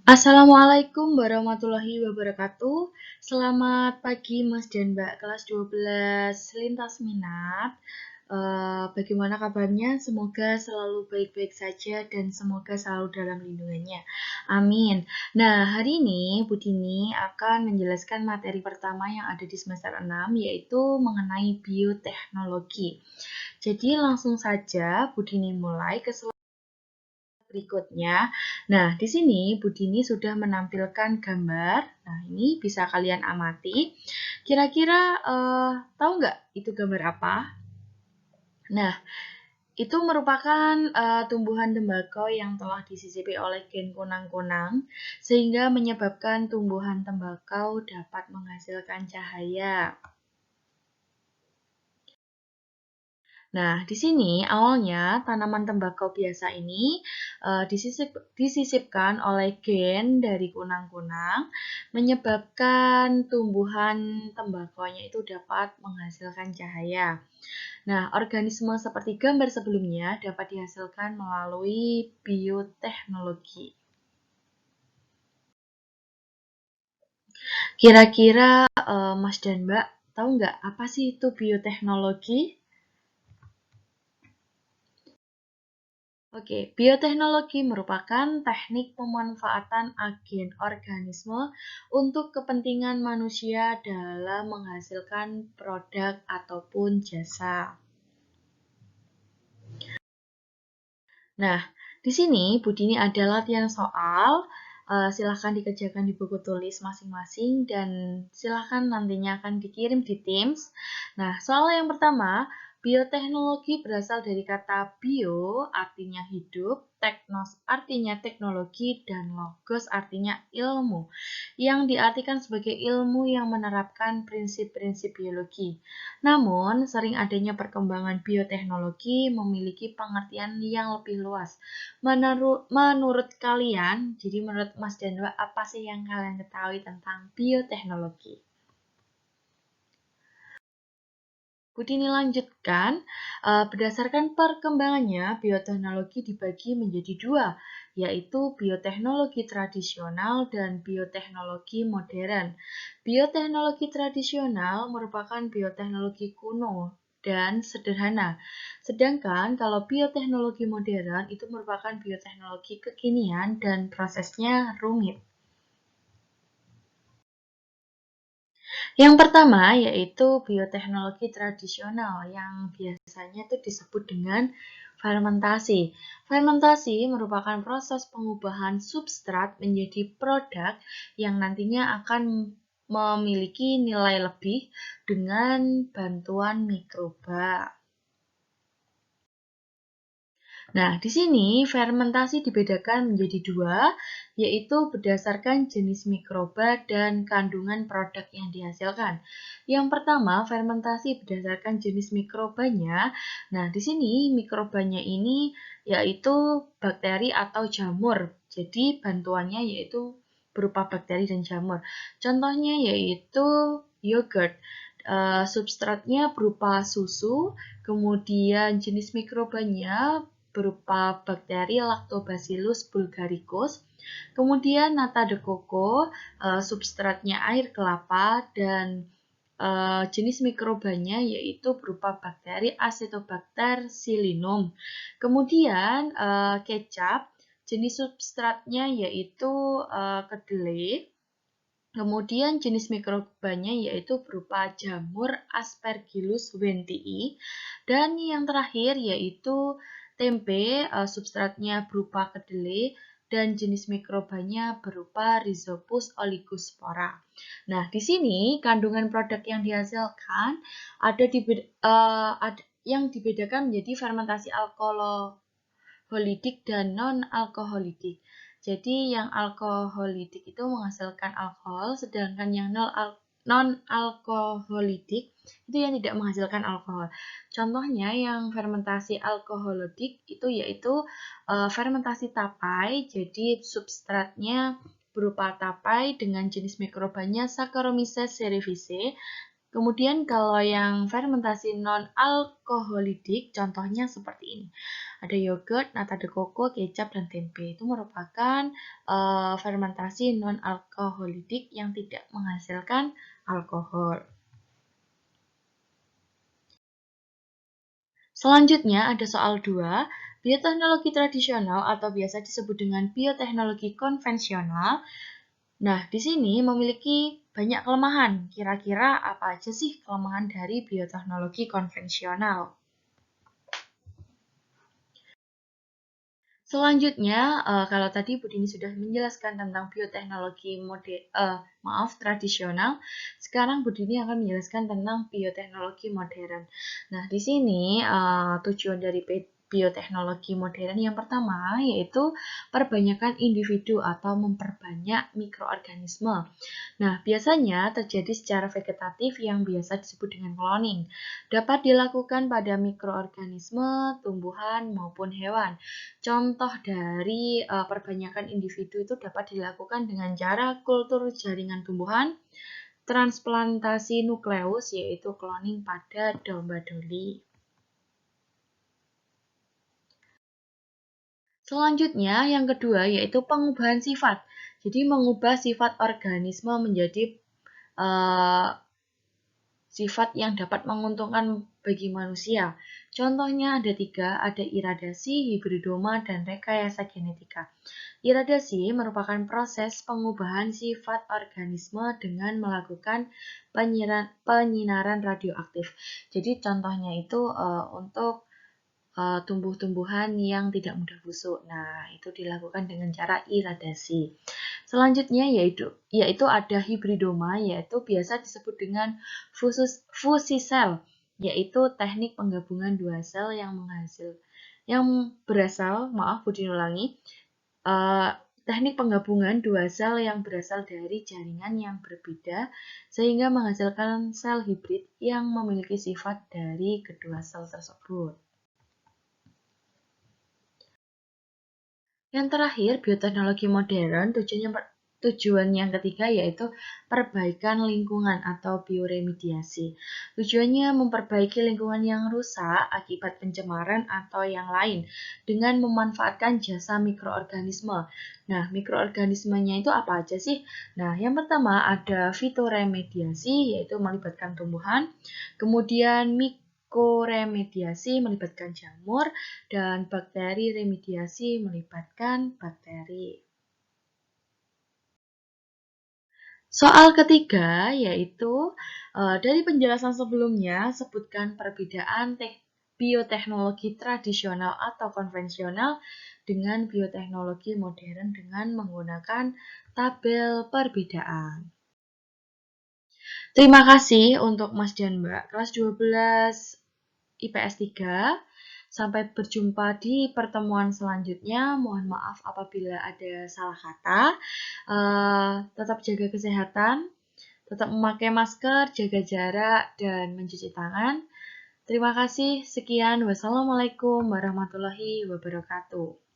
Assalamualaikum warahmatullahi wabarakatuh. Selamat pagi Mas dan Mbak kelas 12 lintas minat. Bagaimana kabarnya? Semoga selalu baik-baik saja dan semoga selalu dalam lindungannya. Amin. Nah, hari ini Bu Dini akan menjelaskan materi pertama yang ada di semester 6 yaitu mengenai bioteknologi. Jadi langsung saja Bu Dini mulai ke berikutnya. Nah, di sini Bu Dini sudah menampilkan gambar. Nah, ini bisa kalian amati. Kira-kira tahu nggak itu gambar apa? Nah, itu merupakan tumbuhan tembakau yang telah disisipi oleh gen kunang-kunang, sehingga menyebabkan tumbuhan tembakau dapat menghasilkan cahaya. Nah, di sini awalnya tanaman tembakau biasa ini disisipkan oleh gen dari kunang-kunang, menyebabkan tumbuhan tembakaunya itu dapat menghasilkan cahaya. Nah, organisme seperti gambar sebelumnya dapat dihasilkan melalui bioteknologi. Kira-kira Mas dan Mbak tahu nggak apa sih itu bioteknologi? Oke, bioteknologi merupakan teknik pemanfaatan agen organisme untuk kepentingan manusia dalam menghasilkan produk ataupun jasa. Nah, di sini Bu Dini ada latihan soal. Silahkan dikerjakan di buku tulis masing-masing dan silahkan nantinya akan dikirim di Teams. Nah, soal yang pertama, bioteknologi berasal dari kata bio artinya hidup, teknos artinya teknologi, dan logos artinya ilmu, yang diartikan sebagai ilmu yang menerapkan prinsip-prinsip biologi. Namun, sering adanya perkembangan bioteknologi memiliki pengertian yang lebih luas. Menurut kalian, jadi menurut Mas dan Mbak, apa sih yang kalian ketahui tentang bioteknologi? Bu Dini lanjutkan, berdasarkan perkembangannya, bioteknologi dibagi menjadi dua, yaitu bioteknologi tradisional dan bioteknologi modern. Bioteknologi tradisional merupakan bioteknologi kuno dan sederhana. Sedangkan kalau bioteknologi modern itu merupakan bioteknologi kekinian dan prosesnya rumit. Yang pertama yaitu bioteknologi tradisional yang biasanya itu disebut dengan fermentasi. Fermentasi merupakan proses pengubahan substrat menjadi produk yang nantinya akan memiliki nilai lebih dengan bantuan mikroba. Nah, di sini fermentasi dibedakan menjadi dua, yaitu berdasarkan jenis mikroba dan kandungan produk yang dihasilkan. Yang pertama, fermentasi berdasarkan jenis mikrobanya. Nah, di sini mikrobanya ini yaitu bakteri atau jamur. Jadi, bantuannya yaitu berupa bakteri dan jamur. Contohnya yaitu yogurt. Substratnya berupa susu, kemudian jenis mikrobanya berupa bakteri Lactobacillus bulgaricus, kemudian nata de coco, substratnya air kelapa, dan jenis mikrobanya yaitu berupa bakteri Acetobacter pseudomonas. Kemudian kecap, jenis substratnya yaitu kedelai. Kemudian jenis mikrobanya yaitu berupa jamur Aspergillus wentii. Dan yang terakhir yaitu tempe, substratnya berupa kedelai dan jenis mikrobanya berupa Rhizopus oligospora. Nah, di sini kandungan produk yang dihasilkan yang dibedakan menjadi fermentasi alkoholidik dan non-alkoholidik. Jadi yang alkoholidik itu menghasilkan alkohol, sedangkan yang non-alkoholidik itu yang tidak menghasilkan alkohol. Contohnya yang fermentasi alkoholidik itu yaitu fermentasi tapai, jadi substratnya berupa tapai dengan jenis mikrobanya Saccharomyces cerevisiae. Kemudian kalau yang fermentasi non-alkoholidik, contohnya seperti ini. Ada yogurt, nata de coco, kecap, dan tempe. Itu merupakan fermentasi non-alkoholidik yang tidak menghasilkan alkohol. Selanjutnya ada soal 2, bioteknologi tradisional atau biasa disebut dengan bioteknologi konvensional. Nah, di sini memiliki banyak kelemahan. Kira-kira apa aja sih kelemahan dari bioteknologi konvensional? Selanjutnya, kalau tadi Bu Dini sudah menjelaskan tentang bioteknologi tradisional, sekarang Bu Dini akan menjelaskan tentang bioteknologi modern. Nah, di sini tujuan dari bioteknologi modern yang pertama yaitu perbanyakan individu atau memperbanyak mikroorganisme. Nah, biasanya terjadi secara vegetatif yang biasa disebut dengan cloning. Dapat dilakukan pada mikroorganisme, tumbuhan, maupun hewan. Contoh dari perbanyakan individu itu dapat dilakukan dengan cara kultur jaringan tumbuhan, transplantasi nukleus, yaitu cloning pada domba doli. Selanjutnya, yang kedua yaitu pengubahan sifat. Jadi mengubah sifat organisme menjadi sifat yang dapat menguntungkan bagi manusia. Contohnya ada 3, ada iradasi, hibridoma, dan rekayasa genetika. Iradasi merupakan proses pengubahan sifat organisme dengan melakukan penyinaran radioaktif. Jadi contohnya itu untuk tumbuh-tumbuhan yang tidak mudah busuk. Nah, itu dilakukan dengan cara iradasi. Selanjutnya yaitu ada hibridoma, yaitu biasa disebut dengan fusi sel, yaitu teknik penggabungan dua sel teknik penggabungan dua sel yang berasal dari jaringan yang berbeda sehingga menghasilkan sel hibrid yang memiliki sifat dari kedua sel tersebut. Yang terakhir, bioteknologi modern tujuan yang ketiga yaitu perbaikan lingkungan atau bioremediasi. Tujuannya memperbaiki lingkungan yang rusak akibat pencemaran atau yang lain dengan memanfaatkan jasa mikroorganisme. Nah, mikroorganismenya itu apa aja sih? Nah, yang pertama ada fitoremediasi yaitu melibatkan tumbuhan, kemudian mikoremediasi melibatkan jamur, dan bakteri remediasi melibatkan bakteri. Soal ketiga yaitu dari penjelasan sebelumnya sebutkan perbedaan bioteknologi tradisional atau konvensional dengan bioteknologi modern dengan menggunakan tabel perbedaan. Terima kasih untuk Mas dan Mbak kelas 12 IPS 3. Sampai berjumpa di pertemuan selanjutnya. Mohon maaf apabila ada salah kata. Tetap jaga kesehatan, tetap memakai masker, jaga jarak, dan mencuci tangan. Terima kasih. Sekian. Wassalamualaikum warahmatullahi wabarakatuh.